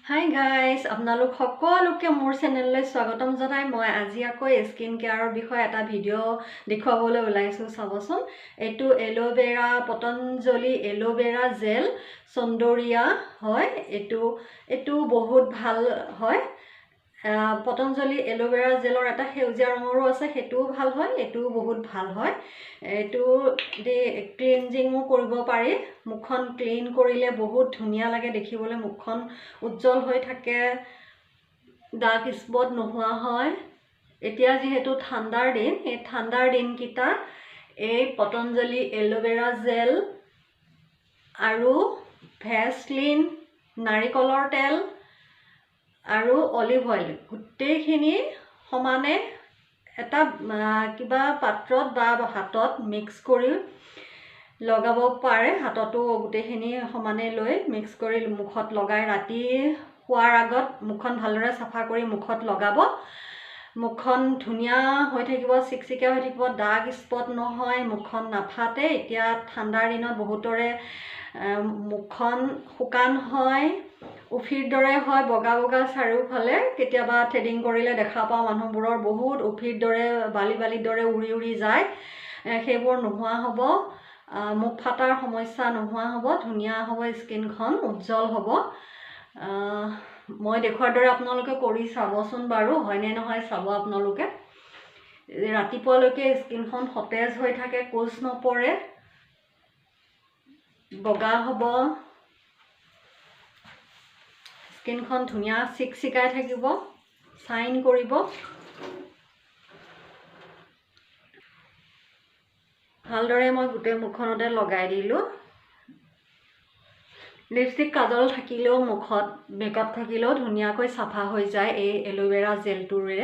Hi guys, আপোনালোক সকলোকে মোৰ চেনেললৈ স্বাগতম জনাই মই আজি আকৌ স্কিন কেয়াৰৰ বিষয়ে এটা ভিডিঅ' দেখুৱাবলৈ ওলাইছোঁ। চাবচোন, এইটো এল'ভেৰা, পতঞ্জলি এল'ভেৰা জেল চন্দৰীয়া হয়। এইটো বহুত ভাল হয়। পতঞ্জলি এল'ভেৰা জেলৰ এটা সেউজীয়া ৰঙৰো আছে, সেইটোও ভাল হয়। এইটোও বহুত ভাল হয়। এইটো দি ক্লিনজিঙো কৰিব পাৰি। মুখখন ক্লিন কৰিলে বহুত ধুনীয়া লাগে দেখিবলৈ, মুখখন উজ্জ্বল হৈ থাকে, ডাৰ্ক স্পট নোহোৱা হয়। এতিয়া যিহেতু ঠাণ্ডাৰ দিন, এই ঠাণ্ডাৰ দিনকেইটা এই পতঞ্জলি এল'ভেৰা জেল আৰু ভেচলিন, নাৰিকলৰ তেল আৰু অলিভ অইল গোটেইখিনি সমানে এটা কিবা পাত্ৰত বা হাতত মিক্স কৰি লগাব পাৰে। হাততো গোটেইখিনি সমানে লৈ মিক্স কৰি মুখত লগাই ৰাতি শোৱাৰ আগত মুখখন ভালদৰে চাফা কৰি মুখত লগাব। মুখখন ধুনীয়া হৈ থাকিব, চিকচিকীয়া হৈ থাকিব, ডাৰ্ক স্পট নহয়, মুখখন নাফাটে। এতিয়া ঠাণ্ডাৰ দিনত বহুতৰে মুখখন শুকান হয়, উফিৰ দৰে হয়, বগা বগা চাৰিওফালে। কেতিয়াবা থ্ৰেডিং কৰিলে দেখা পাওঁ মানুহবোৰৰ বহুত উফিৰ দৰে, বালিৰ দৰে উৰি উৰি যায়। সেইবোৰ নোহোৱা হ'ব, মুখ ফাটাৰ সমস্যা নোহোৱা হ'ব, ধুনীয়া হ'ব, স্কিনখন উজ্জ্বল হ'ব। মই দেখুৱাৰ দৰে আপোনালোকে কৰি চাবচোন বাৰু, হয়নে নহয় চাব আপোনালোকে। ৰাতিপুৱালৈকে স্কিনখন সতেজ হৈ থাকে, কোজ নপৰে, বগা হ'ব, স্কিনখন ধুনীয়া চিকচিকাই থাকিব, চাইন কৰিব। ভালদৰে মই গোটেই মুখখনতে লগাই দিলোঁ। লিপষ্টিক, কাজল থাকিলেও মুখত মেকআপ থাকিলেও ধুনীয়াকৈ চাফা হৈ যায় এই এল'ভেৰা জেলটোৰে।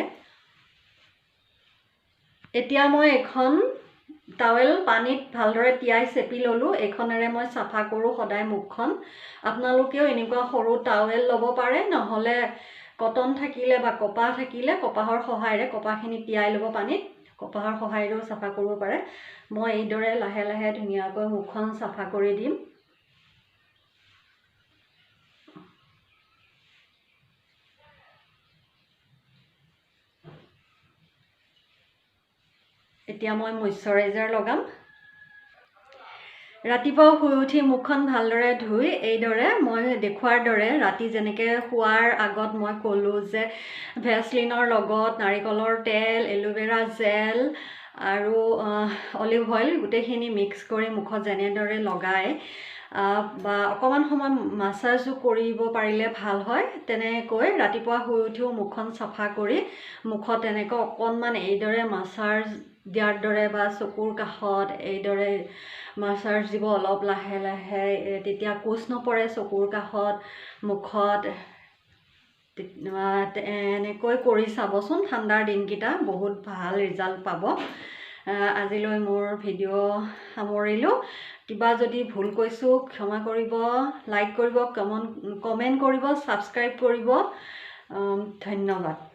এতিয়া মই এখন টাৱেল পানীত ভালদৰে তিয়াই চেপি ল'লোঁ। এইখনেৰে মই চাফা কৰোঁ সদায় মুখখন। আপোনালোকেও এনেকুৱা সৰু টাৱেল ল'ব পাৰে, নহ'লে কটন থাকিলে বা কপাহ থাকিলে কপাহৰ সহায়েৰে কপাহখিনি তিয়াই ল'ব পানীত, কপাহৰ সহায়েৰেও চাফা কৰিব পাৰে। মই এইদৰে লাহে লাহে ধুনীয়াকৈ মুখখন চাফা কৰি দিম। এতিয়া মই মইশ্চাৰাইজাৰ লগাম। ৰাতিপুৱা শুই উঠি মুখখন ভালদৰে ধুই এইদৰে মই দেখুৱাৰ দৰে ৰাতি যেনেকৈ শোৱাৰ আগত মই ক'লোঁ যে ভেচলিনৰ লগত নাৰিকলৰ তেল, এল'ভেৰা জেল আৰু অলিভ অইল গোটেইখিনি মিক্স কৰি মুখত যেনেদৰে লগাই বা অকণমান সময় মাছাজো কৰিব পাৰিলে ভাল হয়। তেনেকৈ ৰাতিপুৱা শুই উঠিও মুখখন চাফা কৰি মুখত তেনেকৈ অকণমান এইদৰে মাছাজ দিয়াৰ দৰে বা চকুৰ কাষত এইদৰে মাছাজ দিব অলপ লাহে লাহে, তেতিয়া কোজ নপৰে চকুৰ কাষত, মুখত। এনেকৈ কৰি চাবচোন, ঠাণ্ডাৰ দিনকেইটা বহুত ভাল ৰিজাল্ট পাব। আজিলৈ মোৰ ভিডিঅ' সামৰিলোঁ। কিবা যদি ভুল কৈছোঁ ক্ষমা কৰিব, লাইক কৰিব, কমেণ্ট কৰিব, ছাবস্ক্ৰাইব কৰিব। ধন্যবাদ।